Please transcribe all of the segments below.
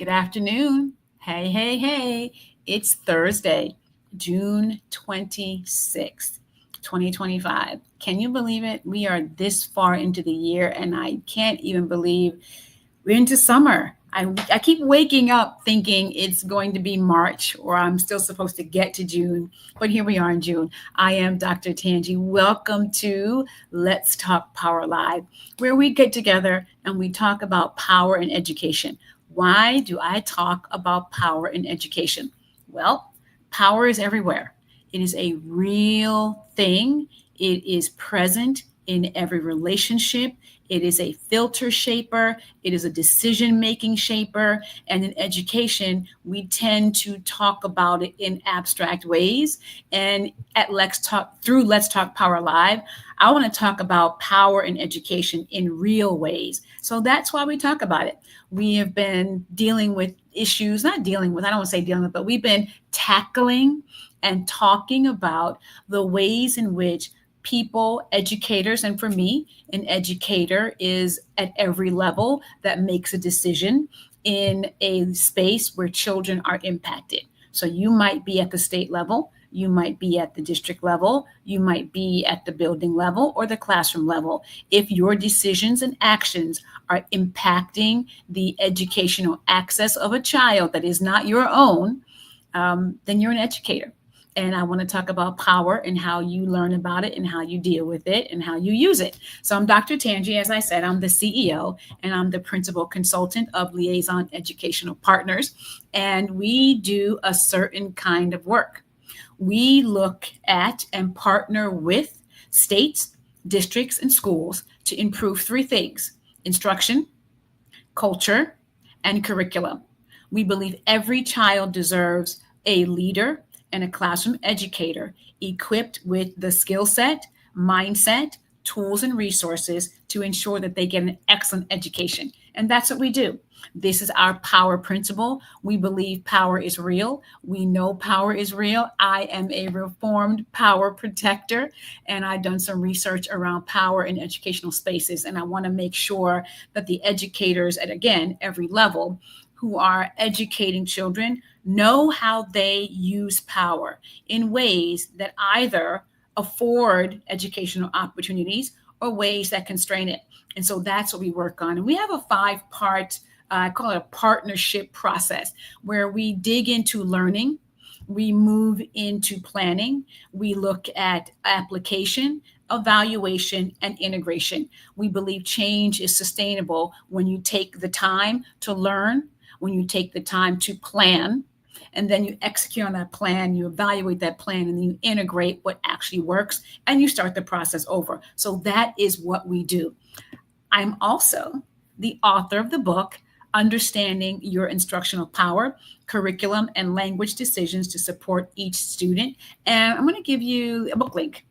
Good afternoon. Hey, hey, hey. It's Thursday, June 26th, 2025. Can you believe it? We are this far into the year, and I can't even believe we're into summer. I keep waking up thinking it's going to be March or I'm still supposed to get to June, but here we are in June. I am Dr. Tangi. Welcome to Let's Talk Power Live, where we get together and we talk about power and education. Why do I talk about power and education? Well, power is everywhere. It is a real thing. It is present in every relationship. It is a filter shaper. It is a decision making shaper. And in education, we tend to talk about it in abstract ways. And at Let's Talk Power Live, I want to talk about power in education in real ways. So that's why we talk about it. We have been dealing with issues, not dealing with, I don't want to say dealing with, but we've been tackling and talking about the ways in which people, educators, and for me, an educator is at every level that makes a decision in a space where children are impacted. So you might be at the state level, you might be at the district level, you might be at the building level or the classroom level. If your decisions and actions are impacting the educational access of a child that is not your own, then you're an educator. And I want to talk about power and how you learn about it and how you deal with it and how you use it. So I'm Dr. Tangi. As I said, I'm the CEO and I'm the principal consultant of Liaison Educational Partners. And we do a certain kind of work. We look at and partner with states, districts, and schools to improve three things: instruction, culture, and curriculum. We believe every child deserves a leader and a classroom educator equipped with the skill set, mindset, tools, and resources to ensure that they get an excellent education. And that's what we do. This is our power principle. We believe power is real. We know power is real. I am a reformed power protector, and I've done some research around power in educational spaces. And I want to make sure that the educators at, again, every level who are educating children know how they use power in ways that either afford educational opportunities or ways that constrain it. And so that's what we work on. And we have a 5-part, I call it a partnership process, where we dig into learning, we move into planning, we look at application, evaluation, and integration. We believe change is sustainable when you take the time to learn, when you take the time to plan, and then you execute on that plan, you evaluate that plan, and then you integrate what actually works, and you start the process over. So that is what we do. I'm also the author of the book, Understanding Your Instructional Power, Curriculum and Language Decisions to Support Each Student. And I'm going to give you a book link.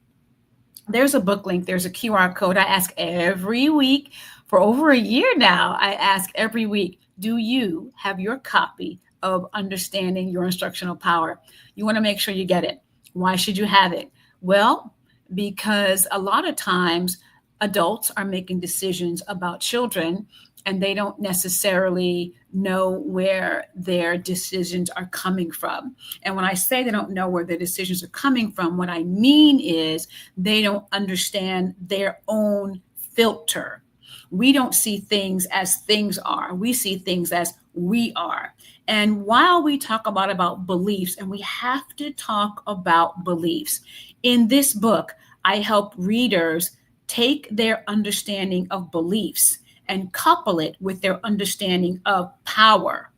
There's a book link, there's a QR code. I ask every week for over a year now. I ask every week, do you have your copy of Understanding Your Instructional Power? You want to make sure you get it. Why should you have it? Well, because a lot of times adults are making decisions about children and they don't necessarily know where their decisions are coming from. And when I say they don't know where their decisions are coming from, what I mean is they don't understand their own filter. We don't see things as things are. We see things as we are. And while we talk about beliefs, and we have to talk about beliefs, in this book, I help readers take their understanding of beliefs and couple it with their understanding of power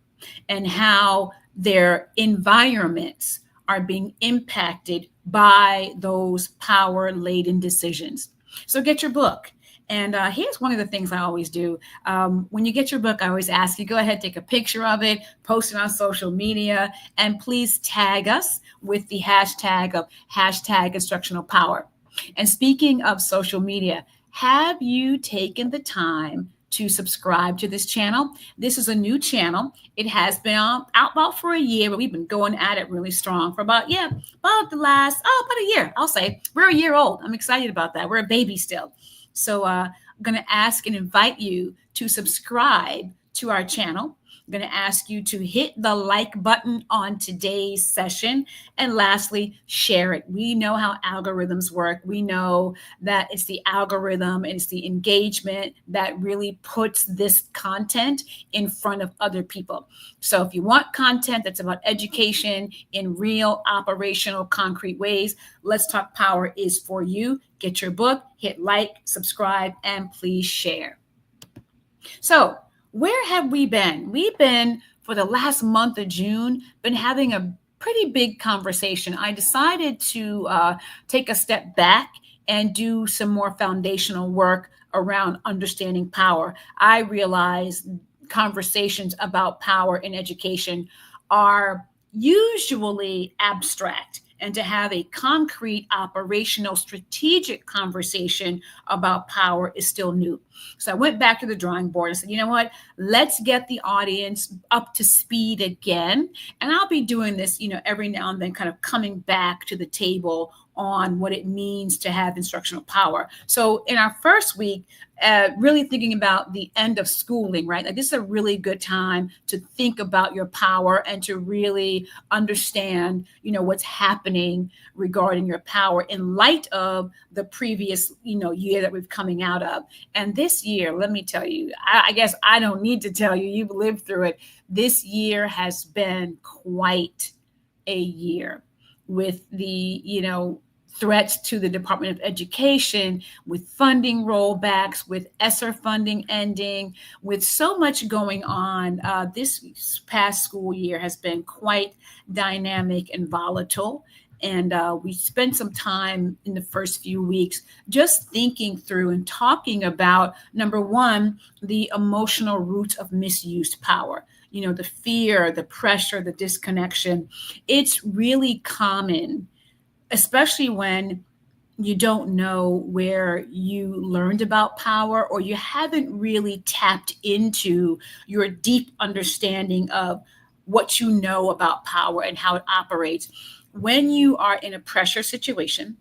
and how their environments are being impacted by those power-laden decisions. So get your book. And here's one of the things I always do. When you get your book, I always ask you, go ahead, take a picture of it, post it on social media, and please tag us with the hashtag of #instructional power. And speaking of social media, have you taken the time to subscribe to this channel? This is a new channel. It has been out about for a year, but we've been going at it really strong for about a year. I'll say we're a year old. I'm excited about that. We're a baby still. So I'm going to ask and invite you to subscribe to our channel. I'm going to ask you to hit the like button on today's session. And lastly, share it. We know how algorithms work. We know that it's the algorithm and it's the engagement that really puts this content in front of other people. So if you want content that's about education in real, operational, concrete ways, Let's Talk Power is for you. Get your book, hit like, subscribe, and please share. So where have we been? We've been, for the last month of June, been having a pretty big conversation. I decided to take a step back and do some more foundational work around understanding power. I realized conversations about power in education are usually abstract, and to have a concrete, operational, strategic conversation about power is still new. So I went back to the drawing board and said, you know what, let's get the audience up to speed again. And I'll be doing this, every now and then, kind of coming back to the table on what it means to have instructional power. So in our first week, really thinking about the end of schooling, right? Like, this is a really good time to think about your power and to really understand, what's happening regarding your power in light of the previous, year that we're coming out of. And this year, let me tell you, I guess I don't need to tell you, you've lived through it. This year has been quite a year with the, threats to the Department of Education, with funding rollbacks, with ESSER funding ending, with so much going on. This past school year has been quite dynamic and volatile. And we spent some time in the first few weeks just thinking through and talking about, number one, the emotional roots of misused power. The fear, the pressure, the disconnection. It's really common, especially when you don't know where you learned about power, or you haven't really tapped into your deep understanding of what you know about power and how it operates. When you are in a pressure situation,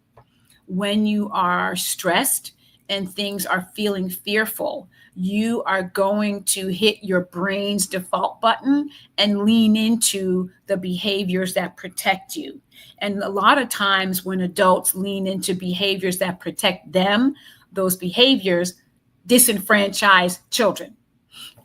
when you are stressed and things are feeling fearful, you are going to hit your brain's default button and lean into the behaviors that protect you. And a lot of times when adults lean into behaviors that protect them, those behaviors disenfranchise children.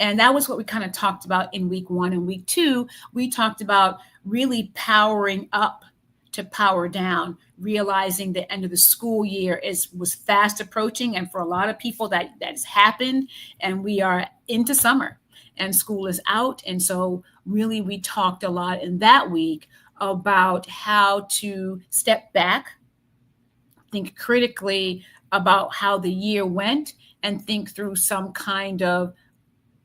And that was what we kind of talked about in week 1 and week 2. We talked about really powering up to power down, realizing the end of the school year was fast approaching. And for a lot of people that has happened, and we are into summer and school is out. And so really we talked a lot in that week about how to step back, think critically about how the year went, and think through some kind of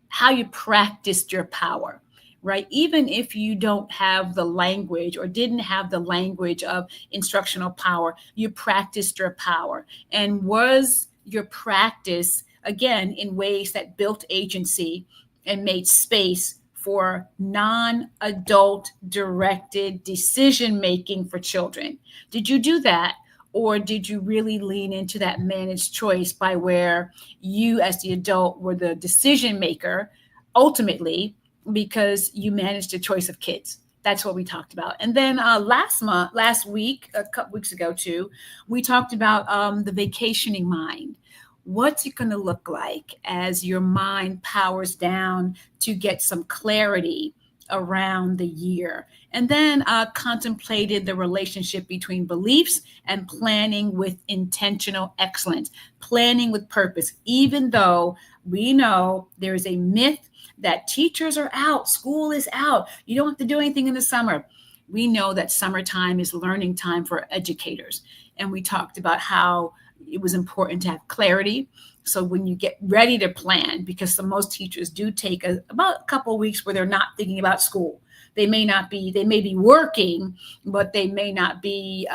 how you practiced your power, right? Even if you don't have the language or didn't have the language of instructional power, you practiced your power. And was your practice, again, in ways that built agency and made space for non-adult directed decision-making for children? Did you do that? Or did you really lean into that managed choice by where you as the adult were the decision maker ultimately because you managed a choice of kids? That's what we talked about. And then last week, a couple weeks ago too, we talked about the vacationing mind. What's it going to look like as your mind powers down to get some clarity around the year? And then contemplated the relationship between beliefs and planning with intentional excellence, planning with purpose, even though we know there is a myth that teachers are out, school is out, you don't have to do anything in the summer. We know that summertime is learning time for educators. And we talked about how it was important to have clarity. So when you get ready to plan, because most teachers do take about a couple of weeks where they're not thinking about school. They may be working, but they may not be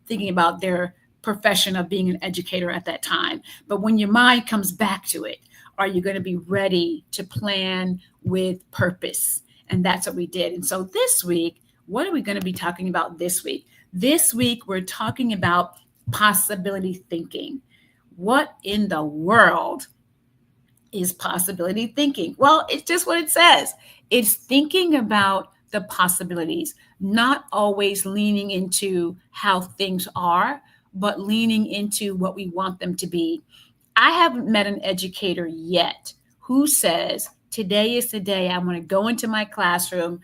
thinking about their profession of being an educator at that time. But when your mind comes back to it, are you going to be ready to plan with purpose? And that's what we did. And so this week, what are we going to be talking about this week? This week, we're talking about possibility thinking. What in the world is possibility thinking? Well, it's just what it says. It's thinking about the possibilities, not always leaning into how things are, but leaning into what we want them to be. I haven't met an educator yet who says, today is the day I want to go into my classroom,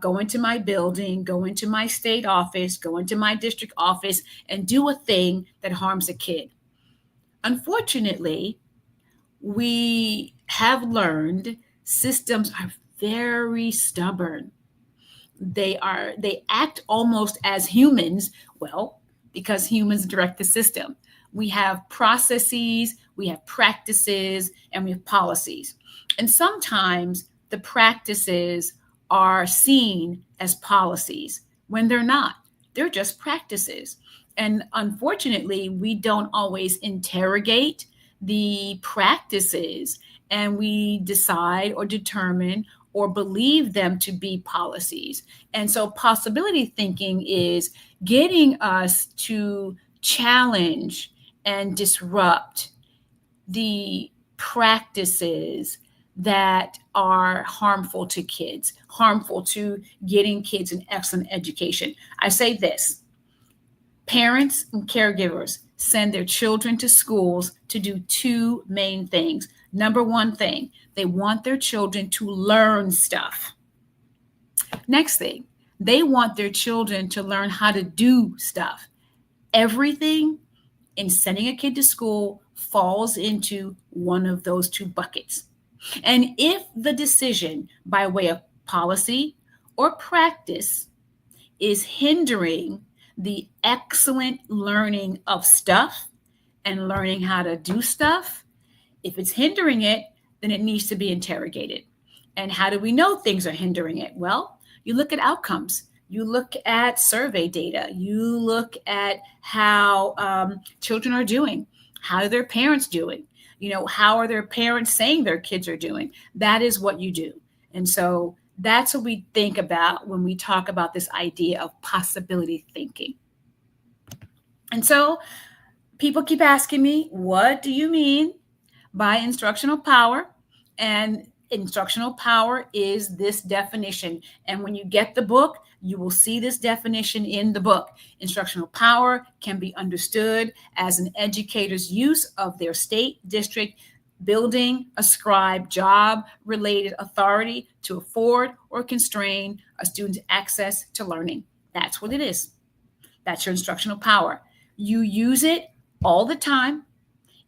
go into my building, go into my state office, go into my district office, and do a thing that harms a kid. Unfortunately, we have learned systems are very stubborn. They act almost as humans, well, because humans direct the system. We have processes, we have practices, and we have policies. And sometimes the practices are seen as policies when they're not. They're just practices. And unfortunately, we don't always interrogate the practices, and we decide or determine or believe them to be policies. And so possibility thinking is getting us to challenge and disrupt the practices that are harmful to kids, harmful to getting kids an excellent education. I say this: parents and caregivers send their children to schools to do two main things. Number one thing, they want their children to learn stuff. Next thing, they want their children to learn how to do stuff. Everything in sending a kid to school falls into one of those two buckets. And if the decision by way of policy or practice is hindering the excellent learning of stuff and learning how to do stuff, if it's hindering it, then it needs to be interrogated. And how do we know things are hindering it? Well, you look at outcomes. You look at survey data. You look at how children are doing. How are their parents doing? How are their parents saying their kids are doing? That is what you do. And so that's what we think about when we talk about this idea of possibility thinking. And so people keep asking me, what do you mean by instructional power? And instructional power is this definition. And when you get the book, you will see this definition in the book. Instructional power can be understood as an educator's use of their state, district, building, ascribe, job-related authority to afford or constrain a student's access to learning. That's what it is. That's your instructional power. You use it all the time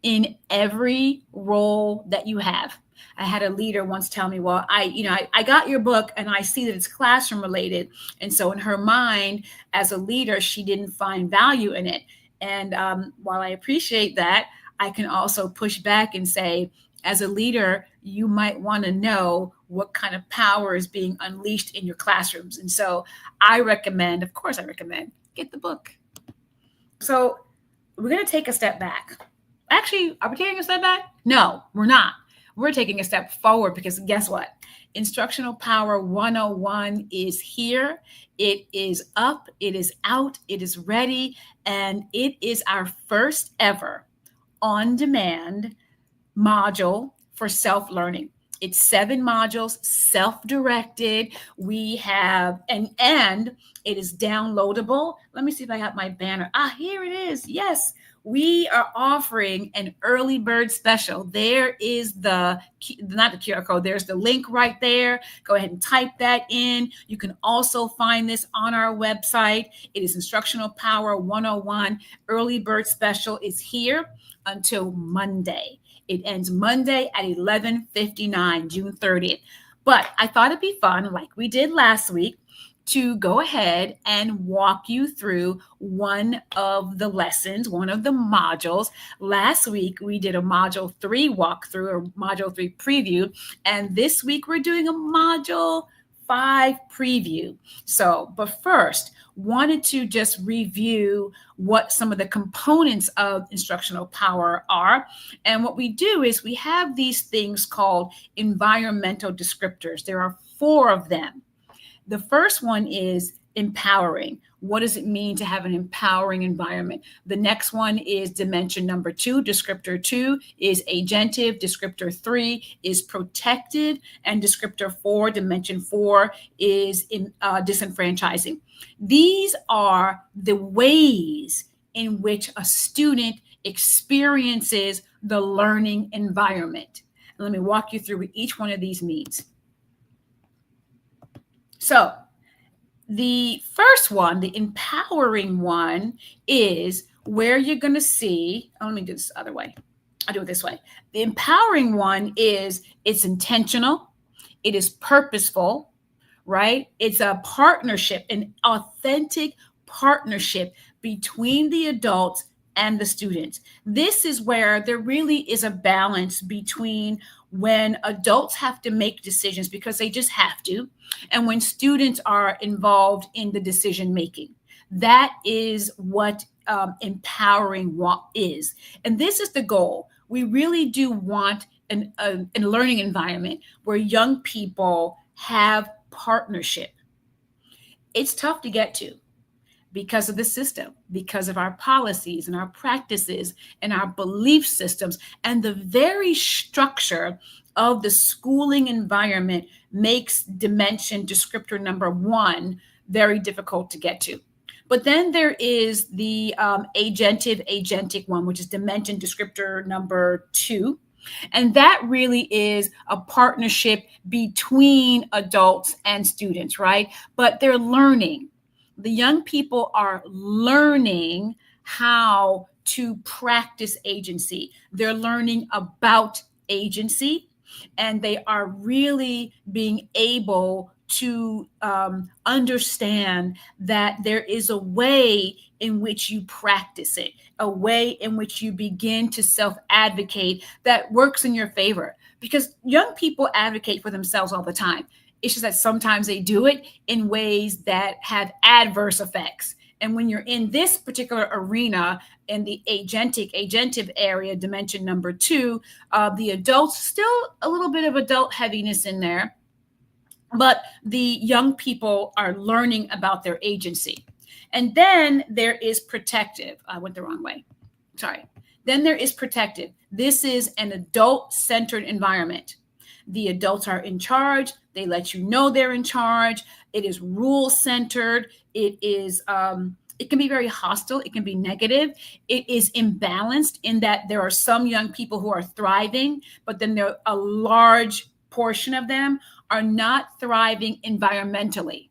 in every role that you have. I had a leader once tell me, well, I got your book and I see that it's classroom related. And so in her mind, as a leader, she didn't find value in it. And while I appreciate that, I can also push back and say, as a leader, you might want to know what kind of power is being unleashed in your classrooms. And so I recommend, get the book. So we're going to take a step back. Actually, are we taking a step back? No, we're not. We're taking a step forward, because guess what? Instructional Power 101 is here. It is up. It is out. It is ready. And it is our first ever on-demand module for self-learning. It's 7 modules, self-directed. We have, and it is downloadable. Let me see if I got my banner. Here it is. Yes. We are offering an early bird special. There is not the QR code. There's the link right there. Go ahead and type that in. You can also find this on our website. It is Instructional Power 101. Early bird special is here until Monday. It ends Monday at 11:59, June 30th. But I thought it'd be fun, like we did last week, to go ahead and walk you through one of the lessons, one of the modules. Last week, we did a Module 3 walkthrough, or Module 3 preview, and this week we're doing a Module 5 preview. But first, wanted to just review what some of the components of instructional power are. And what we do is we have these things called environmental descriptors. There are 4 of them. The first one is empowering. What does it mean to have an empowering environment? The next one is dimension number 2. Descriptor 2 is agentive. Descriptor 3 is protected. And descriptor 4, dimension 4, is disenfranchising. These are the ways in which a student experiences the learning environment. Let me walk you through what each one of these means. So, the first one, the empowering one, is where you're going to see, let me do this the other way. I'll do it this way. The empowering one is it's intentional, it is purposeful, right? It's a partnership, an authentic partnership between the adults and the students. This is where there really is a balance between when adults have to make decisions because they just have to, and when students are involved in the decision making. That is what empowering is. And this is the goal. We really do want a learning environment where young people have partnership. It's tough to get to because of the system, because of our policies and our practices and our belief systems, and the very structure of the schooling environment makes dimension descriptor number 1 very difficult to get to. But then there is the agentic one, which is dimension descriptor number 2. And that really is a partnership between adults and students, right? But they're learning. The young people are learning how to practice agency. They're learning about agency, and they are really being able to understand that there is a way in which you practice it, a way in which you begin to self-advocate that works in your favor. Because young people advocate for themselves all the time. It's just that sometimes they do it in ways that have adverse effects. And when you're in this particular arena, in the agentive area, dimension number 2, the adults, still a little bit of adult heaviness in there, but the young people are learning about their agency. And then there is protective. I went the wrong way. Sorry. Then there is protective. This is an adult-centered environment. The adults are in charge. They let you know they're in charge. It is rule-centered. It is it can be very hostile. It can be negative. It is imbalanced in that there are some young people who are thriving, but then there a large portion of them are not thriving environmentally.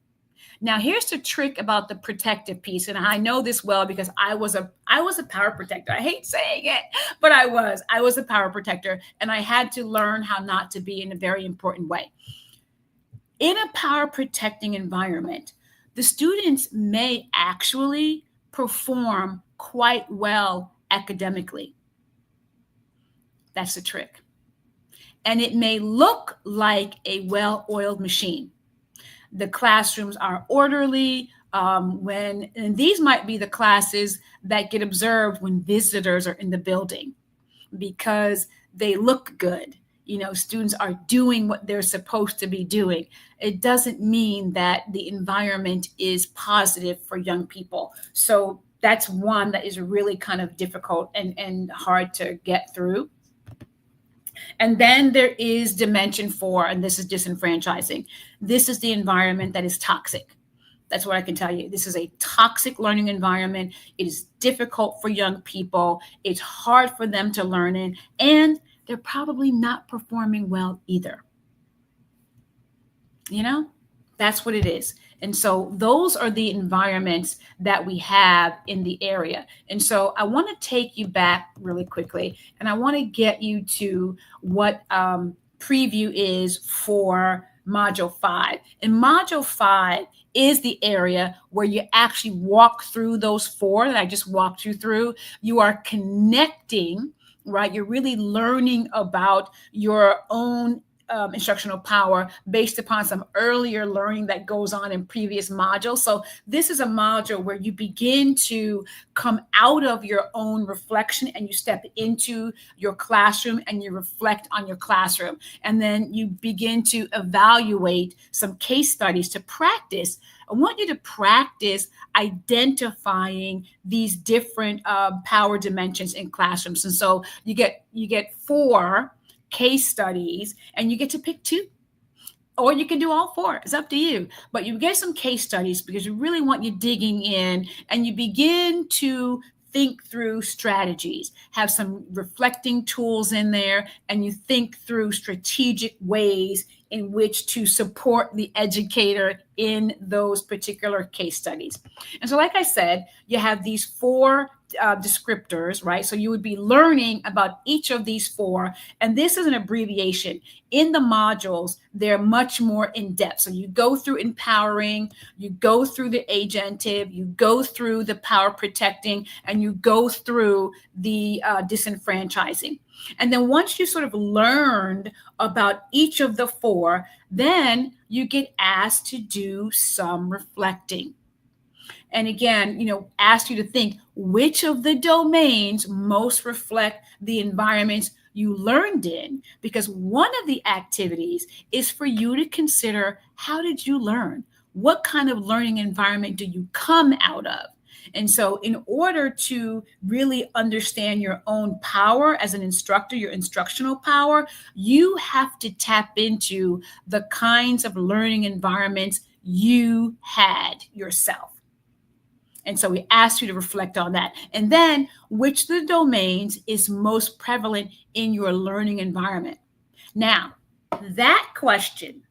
Now, here's the trick about the protective piece, and I know this well because I was a power protector. I hate saying it, but I was a power protector, and I had to learn how not to be in a very important way. In a power protecting environment, the students may actually perform quite well academically. That's the trick. And it may look like a well-oiled machine. The classrooms are orderly. And these might be the classes that get observed when visitors are in the building because they look good. You know, students are doing what they're supposed to be doing. It doesn't mean that the environment is positive for young people. So that's one that is really kind of difficult and hard to get through. And then there is dimension 4, and this is disenfranchising. This is the environment that is toxic. That's what I can tell you. This is a toxic learning environment. It is difficult for young people. It's hard for them to learn in, and they're probably not performing well either. You know, that's what it is. And so those are the environments that we have in the area. And so I want to take you back really quickly, and I want to get you to what preview is for Module 5. And Module 5 is the area where you actually walk through those 4 that I just walked you through. You are connecting, right? You're really learning about your own instructional power based upon some earlier learning that goes on in previous modules. So this is a module where you begin to come out of your own reflection and you step into your classroom and you reflect on your classroom. And then you begin to evaluate some case studies to practice. I want you to practice identifying these different power dimensions in classrooms. And so you get 4 case studies and you get to pick 2. Or you can do all 4. It's up to you. But you get some case studies because we really want you digging in and you begin to think through strategies, have some reflecting tools in there, and you think through strategic ways in which to support the educator in those particular case studies. And so, like I said, you have these 4 descriptors, right? So you would be learning about each of these 4, and this is an abbreviation. In the modules, they're much more in depth. So you go through empowering, you go through the agentive, you go through the power protecting, and you go through the disenfranchising. And then once you sort of learned about each of the 4, then you get asked to do some reflecting. And again, ask you to think which of the domains most reflect the environments you learned in, because one of the activities is for you to consider, how did you learn? What kind of learning environment do you come out of? And so in order to really understand your own power as an instructor, your instructional power, you have to tap into the kinds of learning environments you had yourself. And so we asked you to reflect on that. And then which of the domains is most prevalent in your learning environment? Now, that question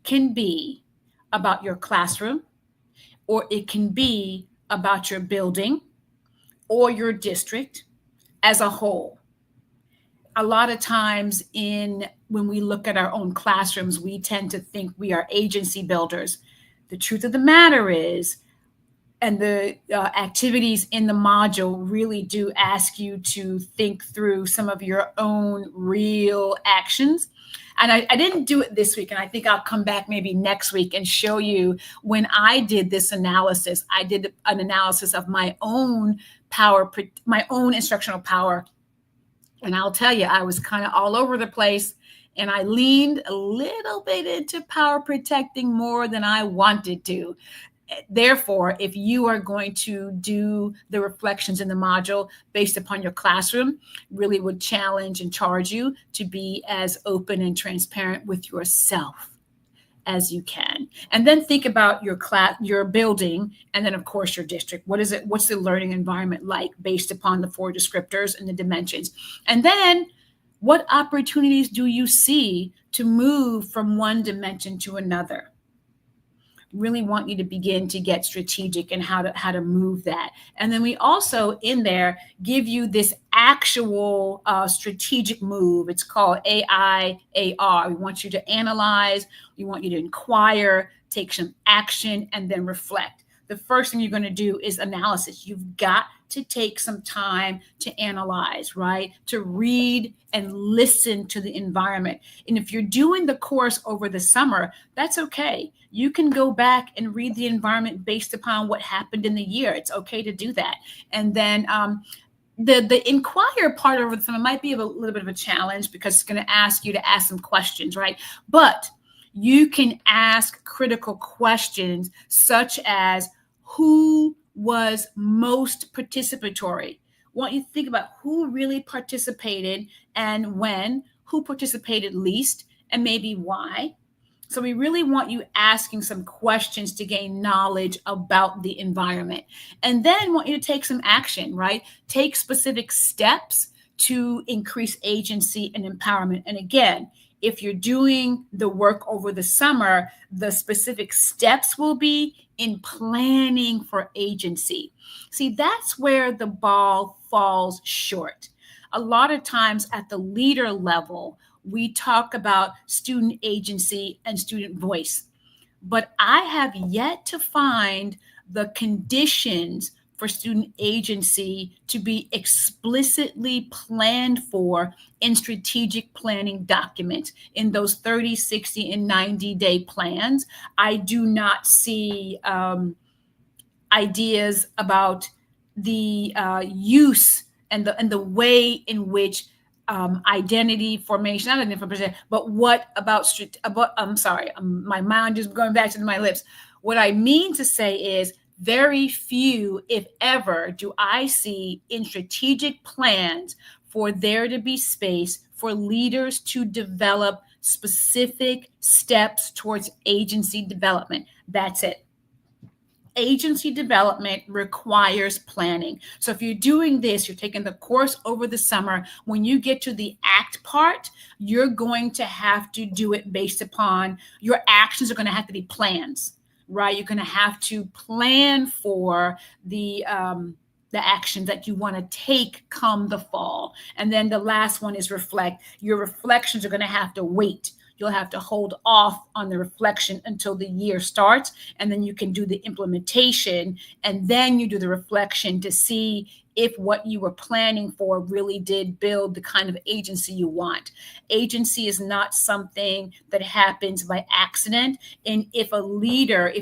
can be about your classroom, or it can be about your building or your district as a whole. A lot of times when we look at our own classrooms, we tend to think we are agency builders. The truth of the matter is, and the activities in the module really do ask you to think through some of your own real actions. And I didn't do it this week, and I think I'll come back maybe next week and show you when I did this analysis. I did an analysis of my own instructional power. And I'll tell you, I was kind of all over the place. And I leaned a little bit into power protecting more than I wanted to. Therefore, if you are going to do the reflections in the module based upon your classroom, really would challenge and charge you to be as open and transparent with yourself as you can. And then think about your class, your building, and then of course your district. What's the learning environment like based upon the 4 descriptors and the dimensions? And then what opportunities do you see to move from one dimension to another? Really want you to begin to get strategic in how to move that. And then we also in there give you this actual strategic move. It's called AIAR. We want you to analyze, we want you to inquire, take some action, and then reflect. The first thing you're going to do is analysis. You've got to take some time to analyze, right? To read and listen to the environment. And if you're doing the course over the summer, that's okay. You can go back and read the environment based upon what happened in the year. It's okay to do that. And then the inquire part over the summer might be a little bit of a challenge because it's going to ask you to ask some questions, right? But you can ask critical questions such as, who was most participatory? I want you to think about who really participated and when, who participated least, and maybe why. So we really want you asking some questions to gain knowledge about the environment. And then want you to take some action, right? Take specific steps to increase agency and empowerment. And again, if you're doing the work over the summer, the specific steps will be in planning for agency. See, that's where the ball falls short. A lot of times at the leader level, we talk about student agency and student voice, but I have yet to find the conditions for student agency to be explicitly planned for in strategic planning documents in those 30, 60, and 90-day plans. I do not see ideas about the use and the way in which identity formation, not an information, but what about I'm sorry, my mind is going back to my lips. What I mean to say is very few, if ever, do I see in strategic plans for there to be space for leaders to develop specific steps towards agency development. That's it. Agency development requires planning. So if you're doing this, you're taking the course over the summer, when you get to the act part, you're going to have to do it based upon your actions are going to have to be plans, right? You're going to have to plan for the actions that you want to take come the fall. And then the last one is reflect. Your reflections are going to have to wait. You'll have to hold off on the reflection until the year starts, and then you can do the implementation, and then you do the reflection to see if what you were planning for really did build the kind of agency you want. Agency is not something that happens by accident. And if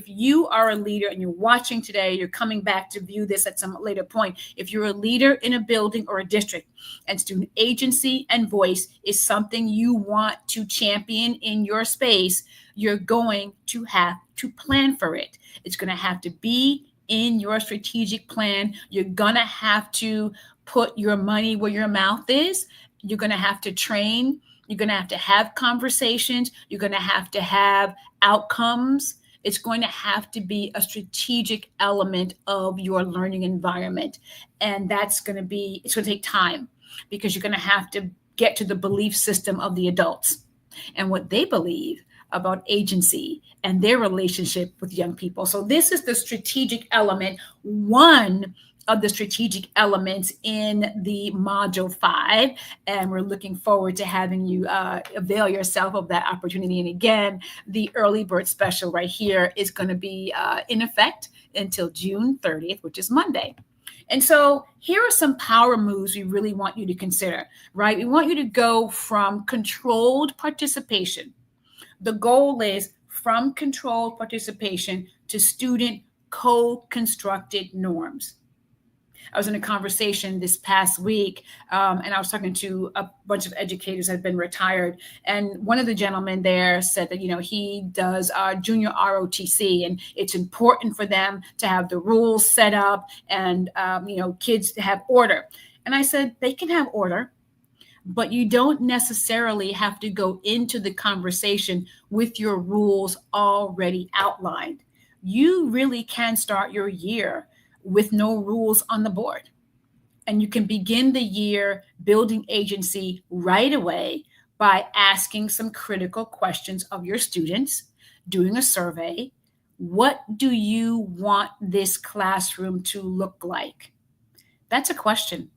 you are a leader and you're watching today, you're coming back to view this at some later point. If you're a leader in a building or a district, and student agency and voice is something you want to champion in your space, you're going to have to plan for it. It's going to have to be in your strategic plan. You're going to have to put your money where your mouth is. You're going to have to train. You're going to have conversations. You're going to have outcomes. It's going to have to be a strategic element of your learning environment. And it's going to take time, because you're going to have to get to the belief system of the adults and what they believe about agency and their relationship with young people. So this is the strategic element, one of the strategic elements in the module 5. And we're looking forward to having you avail yourself of that opportunity. And again, the early bird special right here is going to be in effect until June 30th, which is Monday. And so here are some power moves we really want you to consider, right? We want you to go from controlled participation. The goal is from controlled participation to student co-constructed norms. I was in a conversation this past week, and I was talking to a bunch of educators that have been retired. And one of the gentlemen there said that, he does junior ROTC, and it's important for them to have the rules set up and, kids to have order. And I said, they can have order, but you don't necessarily have to go into the conversation with your rules already outlined. You really can start your year with no rules on the board. And you can begin the year building agency right away by asking some critical questions of your students, doing a survey. What do you want this classroom to look like? That's a question.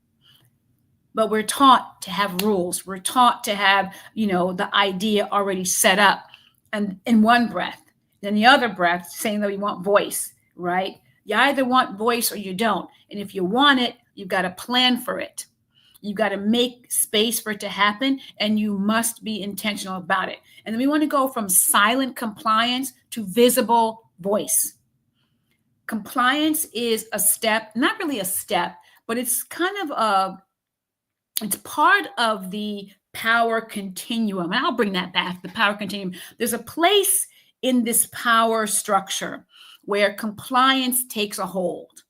But we're taught to have rules. We're taught to have, the idea already set up, and in one breath. Then the other breath saying that we want voice, right? You either want voice or you don't. And if you want it, you've got to plan for it. You've got to make space for it to happen, and you must be intentional about it. And then we want to go from silent compliance to visible voice. Compliance is a step, not really a step, but it's kind of it's part of the power continuum. And I'll bring that back, the power continuum. There's a place in this power structure where compliance takes a hold.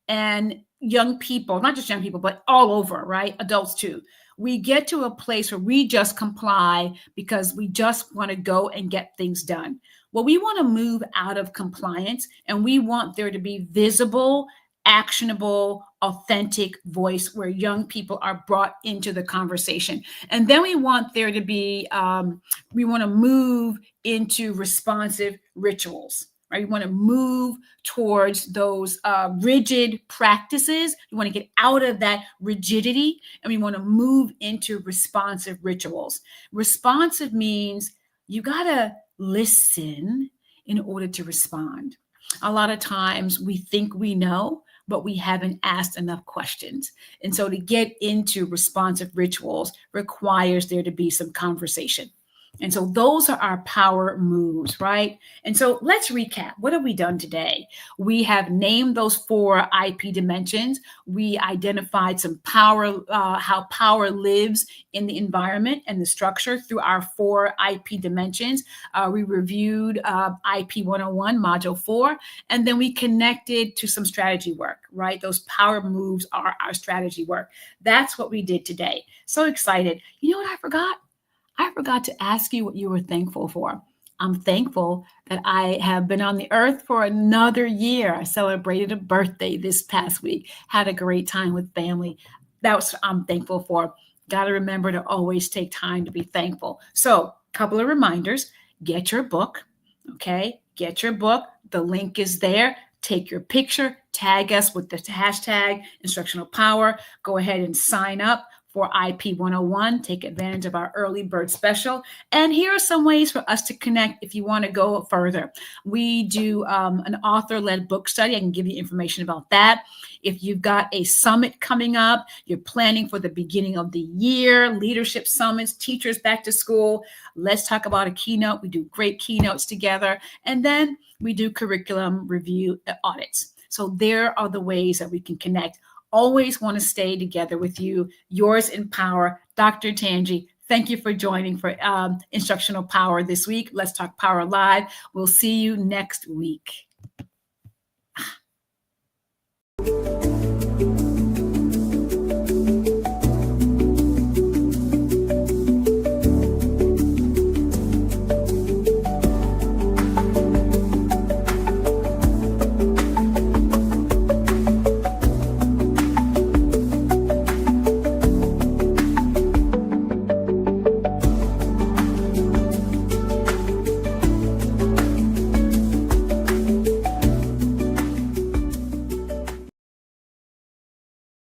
And young people, not just young people, but all over, right? Adults too. We get to a place where we just comply because we just want to go and get things done. Well, we want to move out of compliance, and we want there to be visible, actionable, authentic voice where young people are brought into the conversation. And then we want there to be, we want to move into responsive rituals. Right? You want to move towards those rigid practices. You want to get out of that rigidity, and we want to move into responsive rituals. Responsive means you got to listen in order to respond. A lot of times we think we know, but we haven't asked enough questions. And so to get into responsive rituals requires there to be some conversation. And so those are our power moves, right? And so let's recap. What have we done today? We have named those 4 IP dimensions. We identified some power, how power lives in the environment and the structure through our 4 IP dimensions. We reviewed IP 101, Module 4, and then we connected to some strategy work, right? Those power moves are our strategy work. That's what we did today. So excited. You know what I forgot? I forgot to ask you what you were thankful for. I'm thankful that I have been on the earth for another year. I celebrated a birthday this past week, had a great time with family. That's what I'm thankful for. Got to remember to always take time to be thankful. So, a couple of reminders. Get your book, okay? Get your book. The link is there. Take your picture, tag us with the hashtag Instructional Power. Go ahead and sign up for IP 101. Take advantage of our early bird special. And here are some ways for us to connect if you want to go further. We do an author-led book study. I can give you information about that. If you've got a summit coming up, you're planning for the beginning of the year, leadership summits, teachers back to school, let's talk about a keynote. We do great keynotes together. And then we do curriculum review audits. So there are the ways that we can connect. Always want to stay together with you. Yours in power, Dr. Tanji. Thank you for joining for Instructional Power this week. Let's Talk Power Live. We'll see you next week.